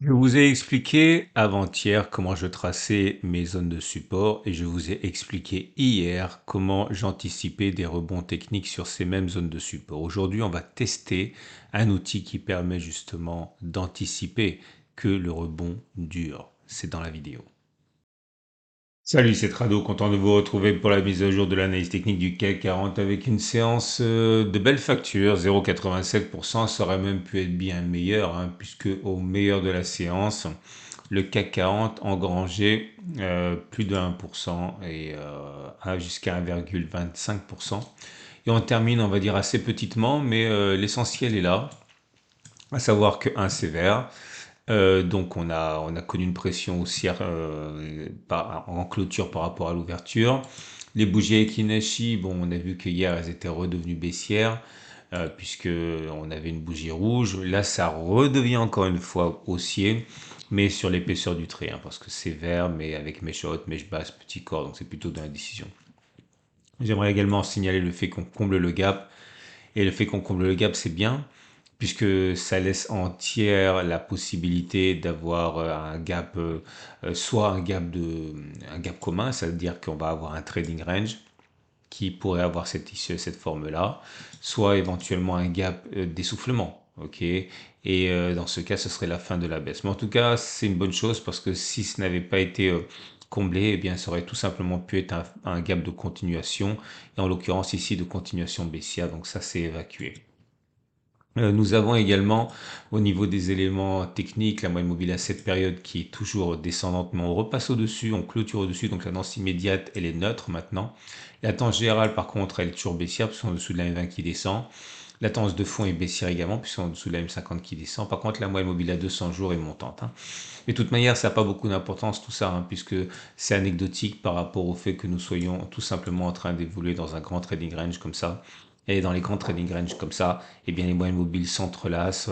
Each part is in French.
Je vous ai expliqué avant-hier comment je traçais mes zones de support et je vous ai expliqué hier comment j'anticipais des rebonds techniques sur ces mêmes zones de support. Aujourd'hui, on va tester un outil qui permet justement d'anticiper que le rebond dure. C'est dans la vidéo. Salut, c'est Trado, content de vous retrouver pour la mise à jour de l'analyse technique du CAC 40 avec une séance de belle facture, 0,87%, ça aurait même pu être bien meilleur, hein, puisque au meilleur de la séance, le CAC 40 engrangeait plus de 1% et jusqu'à 1,25%. Et on termine, on va dire, assez petitement, mais l'essentiel est là, à savoir que 1 c'est vert. Donc on a connu une pression haussière en clôture par rapport à l'ouverture. Les bougies Ekinashi, bon, on a vu que hier elles étaient redevenues baissières puisque on avait une bougie rouge. Là, ça redevient encore une fois haussier, mais sur l'épaisseur du trait, hein, parce que c'est vert, mais avec mèche haute, mèche basse, petit corps, donc c'est plutôt dans la décision. J'aimerais également signaler le fait qu'on comble le gap. Et le fait qu'on comble le gap, c'est bien, puisque ça laisse entière la possibilité d'avoir un gap, soit un gap commun, c'est-à-dire qu'on va avoir un trading range qui pourrait avoir cette forme-là, soit éventuellement un gap d'essoufflement. Ok, et dans ce cas, ce serait la fin de la baisse. Mais en tout cas, c'est une bonne chose parce que si ce n'avait pas été comblé, eh bien, ça aurait tout simplement pu être un gap de continuation, et en l'occurrence ici de continuation baissière, donc ça c'est évacué. Nous avons également au niveau des éléments techniques la moyenne mobile à cette période qui est toujours descendante, mais on repasse au-dessus, on clôture au-dessus, donc la tendance immédiate elle est neutre maintenant. La tendance générale par contre elle est toujours baissière puisqu'on est en dessous de la M20 qui descend. La tendance de fond est baissière également puisqu'on est en dessous de la M50 qui descend. Par contre la moyenne mobile à 200 jours est montante, hein. Mais de toute manière ça n'a pas beaucoup d'importance tout ça, hein, puisque c'est anecdotique par rapport au fait que nous soyons tout simplement en train d'évoluer dans un grand trading range comme ça. Et dans les grands trading range comme ça, eh bien les moyennes mobiles s'entrelacent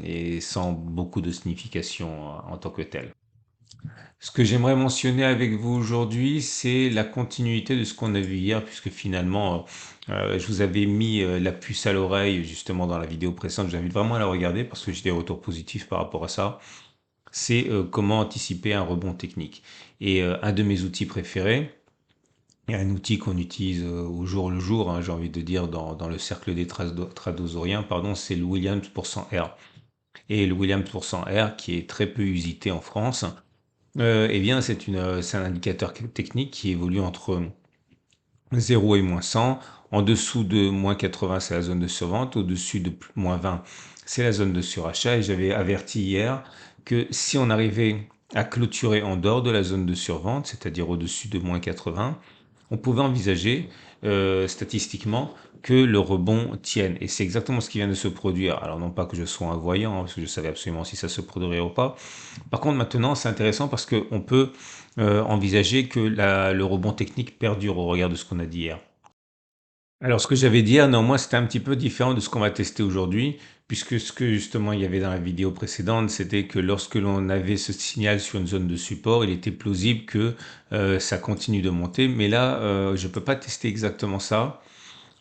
et sans beaucoup de signification en tant que tel. Ce que j'aimerais mentionner avec vous aujourd'hui, c'est la continuité de ce qu'on a vu hier, puisque finalement, je vous avais mis la puce à l'oreille justement dans la vidéo précédente. J'invite vraiment à la regarder parce que j'ai des retours positifs par rapport à ça. C'est comment anticiper un rebond technique. Et un de mes outils préférés, et un outil qu'on utilise au jour le jour, hein, j'ai envie de dire, dans le cercle des tradosoriens, pardon, c'est le Williams pour 100 R. Et le Williams pour 100 R, qui est très peu usité en France, eh bien, c'est un indicateur technique qui évolue entre 0 et moins 100. En dessous de moins 80, c'est la zone de survente. Au-dessus de moins 20, c'est la zone de surachat. Et j'avais averti hier que si on arrivait à clôturer en dehors de la zone de survente, c'est-à-dire au-dessus de moins 80, on pouvait envisager statistiquement que le rebond tienne. Et c'est exactement ce qui vient de se produire. Alors non pas que je sois un voyant, hein, parce que je savais absolument si ça se produirait ou pas. Par contre, maintenant, c'est intéressant parce qu'on peut envisager que le rebond technique perdure au regard de ce qu'on a dit hier. Alors, ce que j'avais dit hier, néanmoins, c'était un petit peu différent de ce qu'on va tester aujourd'hui, puisque ce que justement il y avait dans la vidéo précédente, c'était que lorsque l'on avait ce signal sur une zone de support, il était plausible que ça continue de monter. Mais là, je ne peux pas tester exactement ça,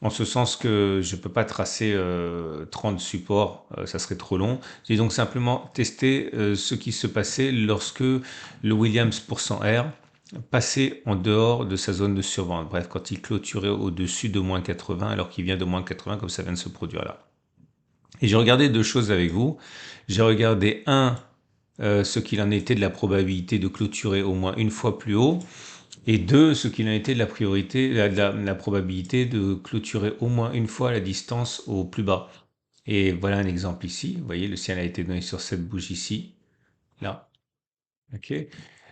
en ce sens que je ne peux pas tracer 30 supports, ça serait trop long. J'ai donc simplement testé ce qui se passait lorsque le Williams pour 100 R passait en dehors de sa zone de survente. Bref, quand il clôturait au-dessus de moins 80, alors qu'il vient de moins 80, comme ça vient de se produire là. Et j'ai regardé deux choses avec vous. J'ai regardé ce qu'il en était de la probabilité de clôturer au moins une fois plus haut, et deux, ce qu'il en était de la probabilité de clôturer au moins une fois la distance au plus bas. Et voilà un exemple ici. Vous voyez, le ciel a été donné sur cette bougie ici, là. Ok.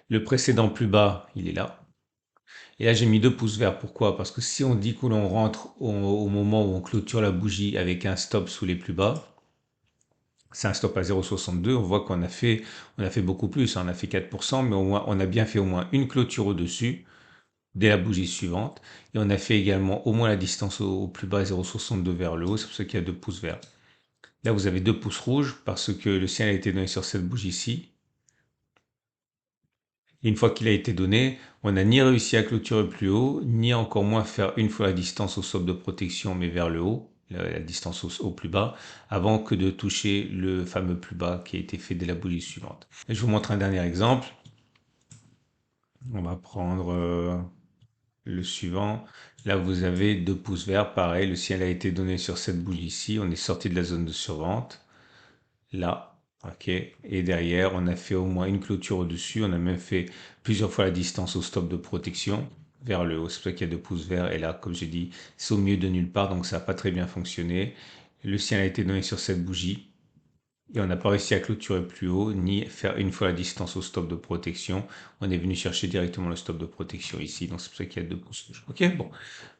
Le précédent plus bas, il est là. Et là, j'ai mis deux pouces verts. Pourquoi? Parce que si on dit que l'on rentre au moment où on clôture la bougie avec un stop sous les plus bas, c'est un stop à 0,62, on voit on a fait beaucoup plus, hein. On a fait 4%, mais au moins, on a bien fait au moins une clôture au-dessus dès la bougie suivante. Et on a fait également au moins la distance au plus bas 0,62 vers le haut, c'est pour ça qu'il y a deux pouces verts. Là, vous avez deux pouces rouges parce que le ciel a été donné sur cette bougie-ci. Et une fois qu'il a été donné, on n'a ni réussi à clôturer plus haut, ni encore moins faire une fois la distance au stop de protection, mais vers le haut. la distance au plus bas, avant que de toucher le fameux plus bas qui a été fait dès la bougie suivante. Et je vous montre un dernier exemple. On va prendre le suivant. Là, vous avez 2 pouces verts. Pareil, le signal a été donné sur cette bougie-ci. On est sorti de la zone de survente. Là, ok. Et derrière, on a fait au moins une clôture au-dessus. On a même fait plusieurs fois la distance au stop de protection vers le haut. C'est pour ça qu'il y a 2 pouces verts. Et là, comme j'ai dit, c'est au milieu de nulle part. Donc, ça n'a pas très bien fonctionné. Le signal a été donné sur cette bougie. Et on n'a pas réussi à clôturer plus haut, ni faire une fois la distance au stop de protection. On est venu chercher directement le stop de protection ici, donc c'est pour ça qu'il y a 2 pouces. Ok, bon,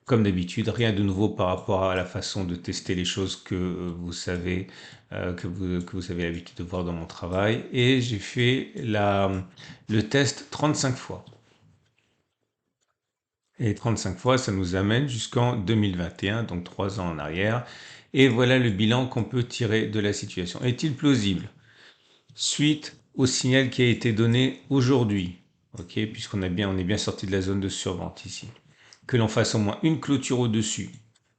comme d'habitude, rien de nouveau par rapport à la façon de tester les choses que vous savez, que vous avez l'habitude de voir dans mon travail. Et j'ai fait le test 35 fois. Et 35 fois, ça nous amène jusqu'en 2021, donc 3 ans en arrière. Et voilà le bilan qu'on peut tirer de la situation. Est-il plausible? Suite au signal qui a été donné aujourd'hui, ok, puisqu'on on est bien sorti de la zone de survente ici, que l'on fasse au moins une clôture au-dessus.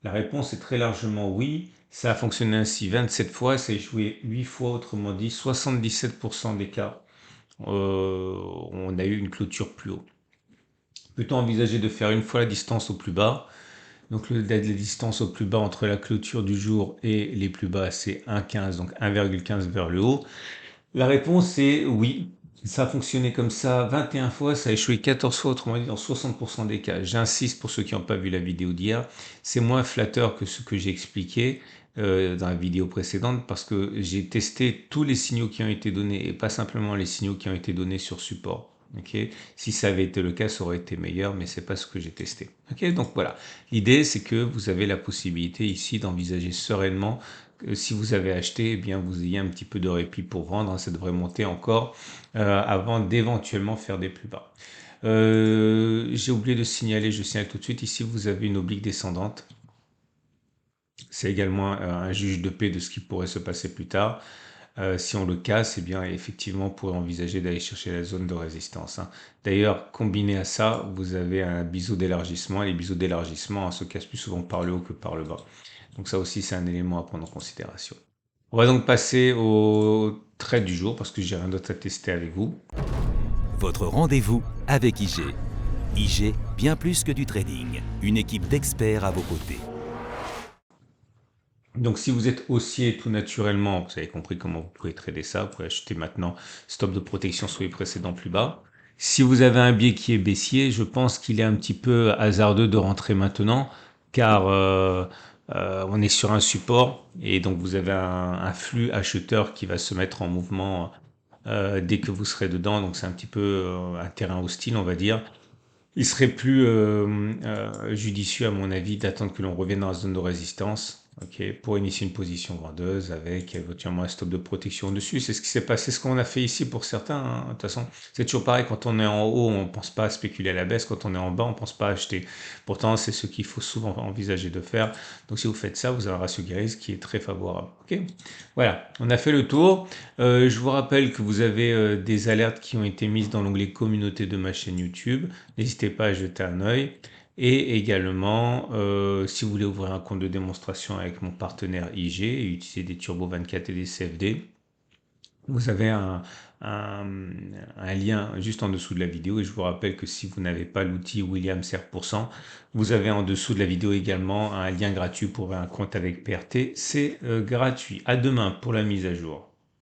La réponse est très largement oui. Ça a fonctionné ainsi 27 fois, ça a échoué 8 fois, autrement dit 77% des cas. On a eu une clôture plus haut. Peut-on envisager de faire une fois la distance au plus bas? Donc la distance au plus bas entre la clôture du jour et les plus bas, c'est 1,15, donc 1,15 vers le haut. La réponse est oui. Ça a fonctionné comme ça 21 fois, ça a échoué 14 fois, autrement dit dans 60% des cas. J'insiste pour ceux qui n'ont pas vu la vidéo d'hier, c'est moins flatteur que ce que j'ai expliqué dans la vidéo précédente parce que j'ai testé tous les signaux qui ont été donnés et pas simplement les signaux qui ont été donnés sur support. Okay. Si ça avait été le cas, ça aurait été meilleur, mais c'est pas ce que j'ai testé. Okay. Donc voilà, l'idée c'est que vous avez la possibilité ici d'envisager sereinement si vous avez acheté, eh bien vous ayez un petit peu de répit pour vendre. Hein, ça devrait monter encore avant d'éventuellement faire des plus bas. J'ai oublié de signaler, je signale tout de suite, ici vous avez une oblique descendante. C'est également un juge de paix de ce qui pourrait se passer plus tard. Si on le casse, eh bien effectivement on pourrait envisager d'aller chercher la zone de résistance. Hein. D'ailleurs, combiné à ça, vous avez un biseau d'élargissement. Les biseaux d'élargissement se cassent plus souvent par le haut que par le bas. Donc ça aussi, c'est un élément à prendre en considération. On va donc passer au trade du jour parce que j'ai rien d'autre à tester avec vous. Votre rendez-vous avec IG. IG, bien plus que du trading. Une équipe d'experts à vos côtés. Donc si vous êtes haussier tout naturellement, vous avez compris comment vous pouvez trader ça. Vous pouvez acheter maintenant stop de protection sur les précédents plus bas. Si vous avez un biais qui est baissier, je pense qu'il est un petit peu hasardeux de rentrer maintenant car on est sur un support et donc vous avez un flux acheteur qui va se mettre en mouvement dès que vous serez dedans. Donc c'est un petit peu un terrain hostile, on va dire. Il serait plus judicieux, à mon avis, d'attendre que l'on revienne dans la zone de résistance, ok, pour initier une position vendeuse avec éventuellement un stop de protection dessus. C'est ce qui s'est passé, ce qu'on a fait ici pour certains. Hein. De toute façon, c'est toujours pareil. Quand on est en haut, on pense pas à spéculer à la baisse. Quand on est en bas, on pense pas à acheter. Pourtant, c'est ce qu'il faut souvent envisager de faire. Donc, si vous faites ça, vous avez un ratio gris qui est très favorable. Ok, voilà, on a fait le tour. Je vous rappelle que vous avez des alertes qui ont été mises dans l'onglet communauté de ma chaîne YouTube. N'hésitez pas à jeter un œil. Et également, si vous voulez ouvrir un compte de démonstration avec mon partenaire IG et utiliser des Turbo 24 et des CFD, vous avez un lien juste en dessous de la vidéo. Et je vous rappelle que si vous n'avez pas l'outil Williams R%, vous avez en dessous de la vidéo également un lien gratuit pour ouvrir un compte avec PRT. C'est gratuit. À demain pour la mise à jour.